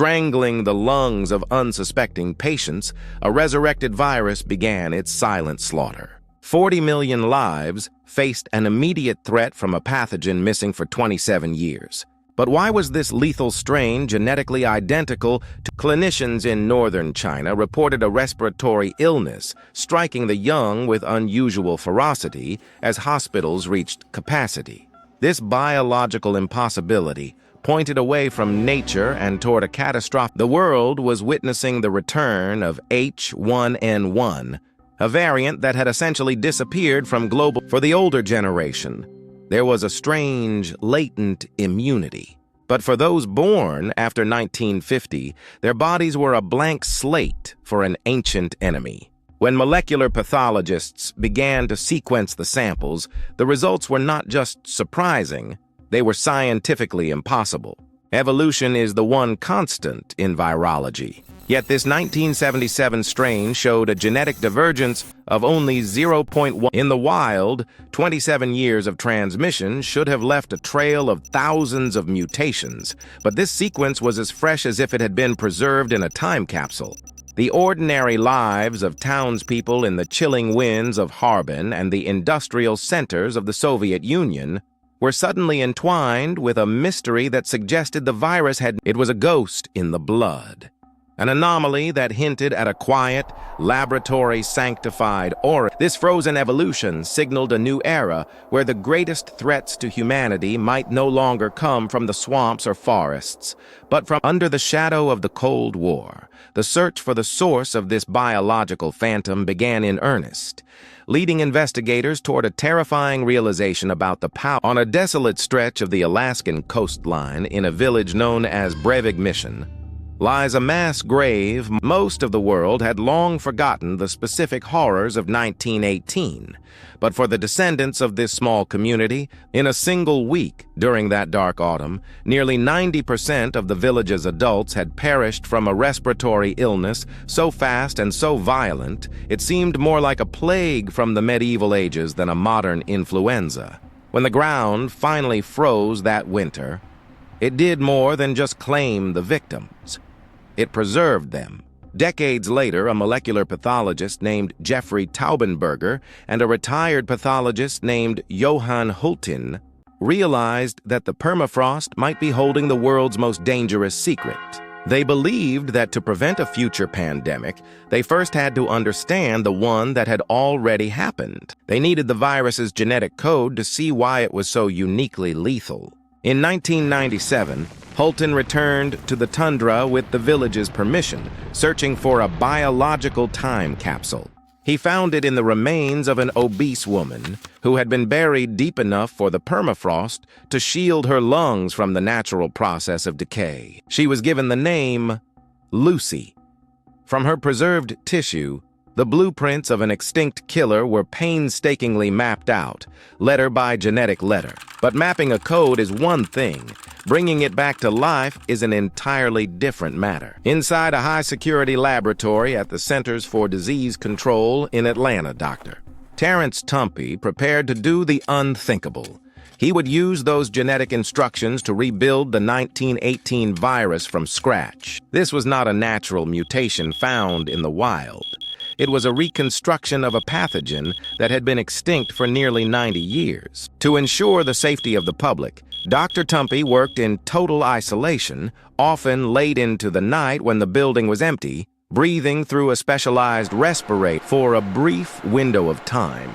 Strangling the lungs of unsuspecting patients, a resurrected virus began its silent slaughter. 40 million lives faced an immediate threat from a pathogen missing for 27 years. But why was this lethal strain genetically identical to clinicians in northern China reported a respiratory illness striking the young with unusual ferocity as hospitals reached capacity? This biological impossibility pointed away from nature and toward a catastrophe. The world was witnessing the return of H1N1, a variant that had essentially disappeared from global. For the older generation, there was a strange, latent immunity. But for those born after 1950, their bodies were a blank slate for an ancient enemy. When molecular pathologists began to sequence the samples, the results were not just surprising, they were scientifically impossible. Evolution is the one constant in virology. Yet this 1977 strain showed a genetic divergence of only 0.1. In the wild, 27 years of transmission should have left a trail of thousands of mutations, but this sequence was as fresh as if it had been preserved in a time capsule. The ordinary lives of townspeople in the chilling winds of Harbin and the industrial centers of the Soviet Union were suddenly entwined with a mystery that suggested the virus it was a ghost in the blood. An anomaly that hinted at a quiet, laboratory-sanctified aura. This frozen evolution signaled a new era where the greatest threats to humanity might no longer come from the swamps or forests, but from under the shadow of the Cold War. The search for the source of this biological phantom began in earnest, leading investigators toward a terrifying realization about the power. On a desolate stretch of the Alaskan coastline in a village known as Breivik Mission, lies a mass grave. Most of the world had long forgotten the specific horrors of 1918, but for the descendants of this small community, in a single week during that dark autumn, nearly 90% of the village's adults had perished from a respiratory illness so fast and so violent, it seemed more like a plague from the medieval ages than a modern influenza. When the ground finally froze that winter, it did more than just claim the victims. It preserved them. Decades later, a molecular pathologist named Jeffrey Taubenberger and a retired pathologist named Johann Hultin realized that the permafrost might be holding the world's most dangerous secret. They believed that to prevent a future pandemic, they first had to understand the one that had already happened. They needed the virus's genetic code to see why it was so uniquely lethal. In 1997, Hultin returned to the tundra with the village's permission, searching for a biological time capsule. He found it in the remains of an obese woman who had been buried deep enough for the permafrost to shield her lungs from the natural process of decay. She was given the name Lucy. From her preserved tissue, the blueprints of an extinct killer were painstakingly mapped out, letter by genetic letter. But mapping a code is one thing. Bringing it back to life is an entirely different matter. Inside a high-security laboratory at the Centers for Disease Control in Atlanta, Dr. Terrence Tumpy prepared to do the unthinkable. He would use those genetic instructions to rebuild the 1918 virus from scratch. This was not a natural mutation found in the wild. It was a reconstruction of a pathogen that had been extinct for nearly 90 years. To ensure the safety of the public, Dr. Tumpy worked in total isolation, often late into the night when the building was empty, breathing through a specialized respirator for a brief window of time.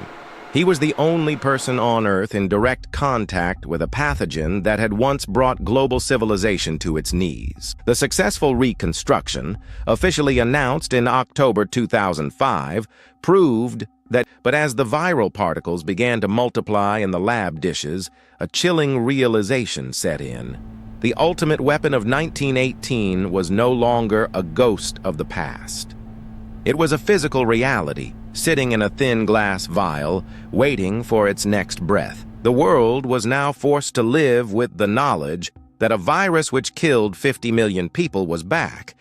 He was the only person on Earth in direct contact with a pathogen that had once brought global civilization to its knees. The successful reconstruction, officially announced in October 2005, proved that, but as the viral particles began to multiply in the lab dishes, a chilling realization set in. The ultimate weapon of 1918 was no longer a ghost of the past. It was a physical reality, sitting in a thin glass vial, waiting for its next breath. The world was now forced to live with the knowledge that a virus which killed 50 million people was back,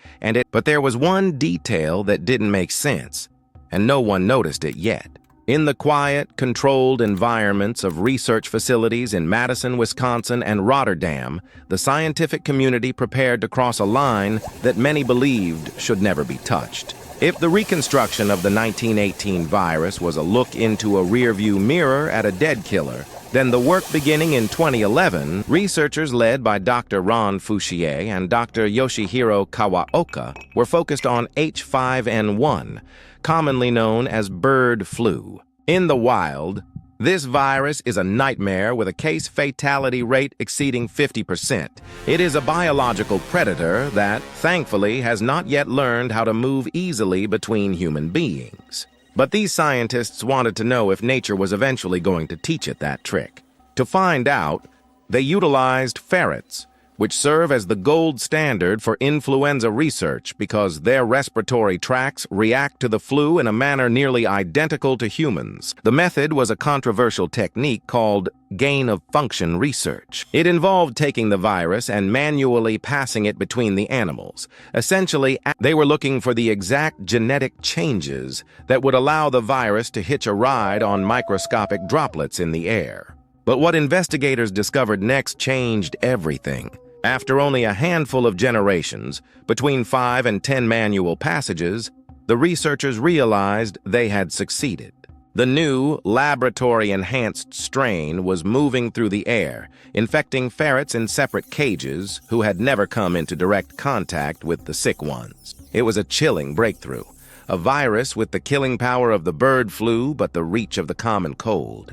but there was one detail that didn't make sense, and no one noticed it yet. In the quiet, controlled environments of research facilities in Madison, Wisconsin, and Rotterdam, the scientific community prepared to cross a line that many believed should never be touched. If the reconstruction of the 1918 virus was a look into a rearview mirror at a dead killer, then the work beginning in 2011, researchers led by Dr. Ron Fouchier and Dr. Yoshihiro Kawaoka were focused on H5N1, commonly known as bird flu. In the wild, this virus is a nightmare with a case fatality rate exceeding 50%. It is a biological predator that, thankfully, has not yet learned how to move easily between human beings. But these scientists wanted to know if nature was eventually going to teach it that trick. To find out, they utilized ferrets, which serve as the gold standard for influenza research because their respiratory tracts react to the flu in a manner nearly identical to humans. The method was a controversial technique called gain-of-function research. It involved taking the virus and manually passing it between the animals. Essentially, they were looking for the exact genetic changes that would allow the virus to hitch a ride on microscopic droplets in the air. But what investigators discovered next changed everything. After only a handful of generations, between 5 and 10 manual passages, the researchers realized they had succeeded. The new, laboratory-enhanced strain was moving through the air, infecting ferrets in separate cages who had never come into direct contact with the sick ones. It was a chilling breakthrough, a virus with the killing power of the bird flu but the reach of the common cold.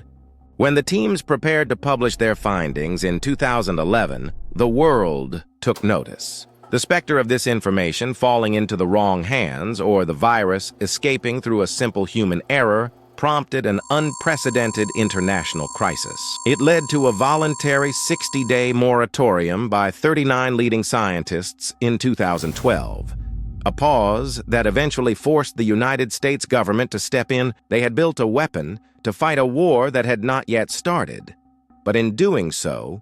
When the teams prepared to publish their findings in 2011, the world took notice. The specter of this information falling into the wrong hands or the virus escaping through a simple human error prompted an unprecedented international crisis. It led to a voluntary 60-day moratorium by 39 leading scientists in 2012. A pause that eventually forced the United States government to step in. They had built a weapon to fight a war that had not yet started. But in doing so,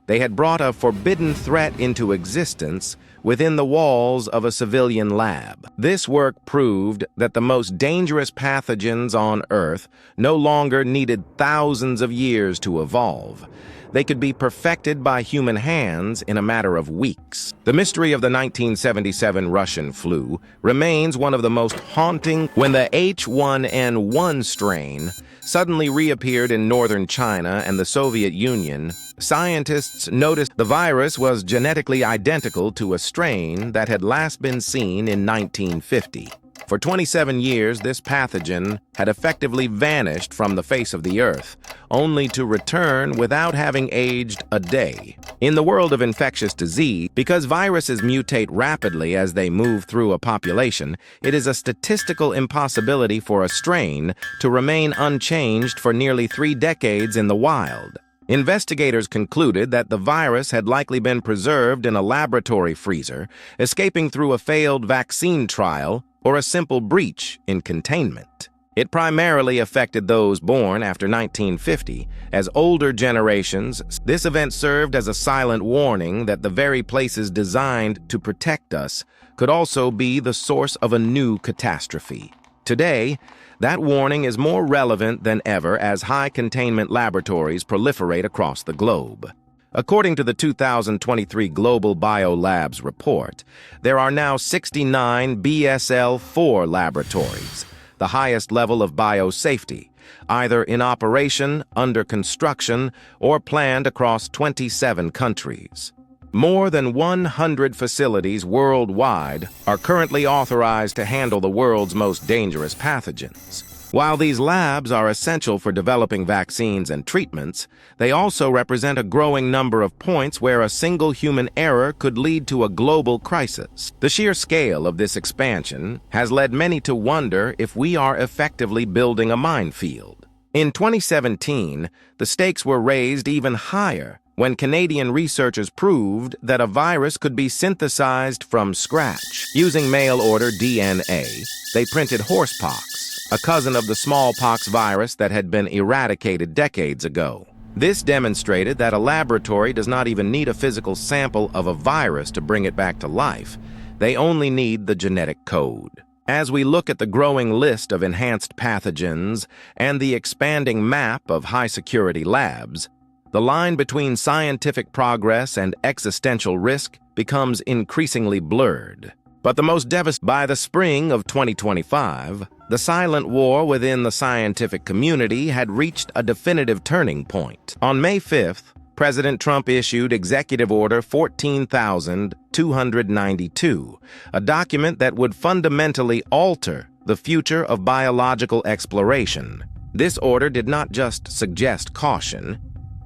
they had brought a forbidden threat into existence within the walls of a civilian lab. This work proved that the most dangerous pathogens on Earth no longer needed thousands of years to evolve. They could be perfected by human hands in a matter of weeks. The mystery of the 1977 Russian flu remains one of the most haunting. When the H1N1 strain suddenly reappeared in northern China and the Soviet Union, scientists noticed the virus was genetically identical to a strain that had last been seen in 1950. For 27 years, this pathogen had effectively vanished from the face of the earth, only to return without having aged a day. In the world of infectious disease, because viruses mutate rapidly as they move through a population, it is a statistical impossibility for a strain to remain unchanged for nearly 3 decades in the wild. Investigators concluded that the virus had likely been preserved in a laboratory freezer, escaping through a failed vaccine trial or a simple breach in containment. It primarily affected those born after 1950. As older generations, this event served as a silent warning that the very places designed to protect us could also be the source of a new catastrophe. Today, that warning is more relevant than ever as high-containment laboratories proliferate across the globe. According to the 2023 Global Biolabs report, there are now 69 BSL-4 laboratories, the highest level of biosafety, either in operation, under construction, or planned across 27 countries. More than 100 facilities worldwide are currently authorized to handle the world's most dangerous pathogens. While these labs are essential for developing vaccines and treatments, they also represent a growing number of points where a single human error could lead to a global crisis. The sheer scale of this expansion has led many to wonder if we are effectively building a minefield. In 2017, the stakes were raised even higher when Canadian researchers proved that a virus could be synthesized from scratch. Using mail-order DNA, they printed horsepox, a cousin of the smallpox virus that had been eradicated decades ago. This demonstrated that a laboratory does not even need a physical sample of a virus to bring it back to life. They only need the genetic code. As we look at the growing list of enhanced pathogens and the expanding map of high-security labs, the line between scientific progress and existential risk becomes increasingly blurred. But the most devastating, by the spring of 2025, the silent war within the scientific community had reached a definitive turning point. On May 5th, President Trump issued Executive Order 14,292, a document that would fundamentally alter the future of biological exploration. This order did not just suggest caution,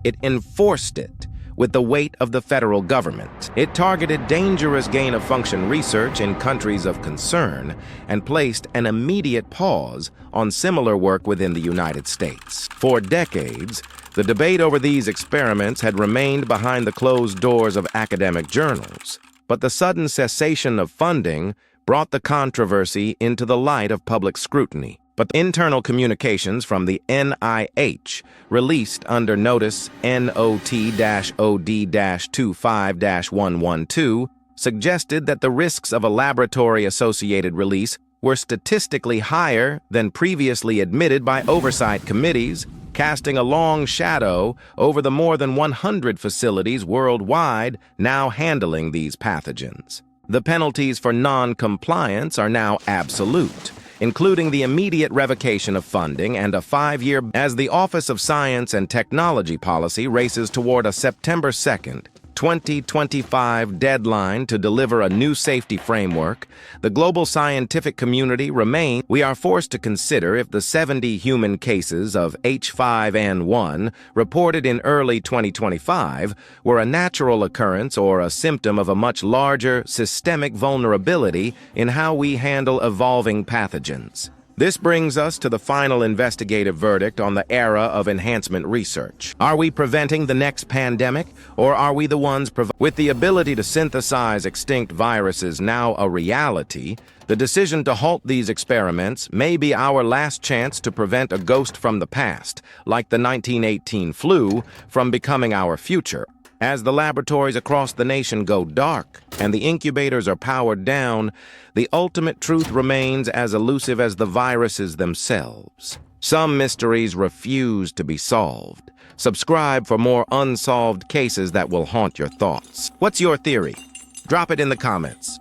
it enforced it with the weight of the federal government. It targeted dangerous gain-of-function research in countries of concern and placed an immediate pause on similar work within the United States. For decades, the debate over these experiments had remained behind the closed doors of academic journals, but the sudden cessation of funding brought the controversy into the light of public scrutiny. But internal communications from the NIH, released under Notice NOT-OD-25-112, suggested that the risks of a laboratory-associated release were statistically higher than previously admitted by oversight committees, casting a long shadow over the more than 100 facilities worldwide now handling these pathogens. The penalties for non-compliance are now absolute, including the immediate revocation of funding and a 5-year as the Office of Science and Technology Policy races toward a September 2nd, 2025 deadline to deliver a new safety framework. The global scientific community remains. We are forced to consider if the 70 human cases of H5N1 reported in early 2025 were a natural occurrence or a symptom of a much larger systemic vulnerability in how we handle evolving pathogens. This brings us to the final investigative verdict on the era of enhancement research. Are we preventing the next pandemic, or are we the ones with the ability to synthesize extinct viruses now a reality? The decision to halt these experiments may be our last chance to prevent a ghost from the past, like the 1918 flu, from becoming our future. As the laboratories across the nation go dark and the incubators are powered down, the ultimate truth remains as elusive as the viruses themselves. Some mysteries refuse to be solved. Subscribe for more unsolved cases that will haunt your thoughts. What's your theory? Drop it in the comments.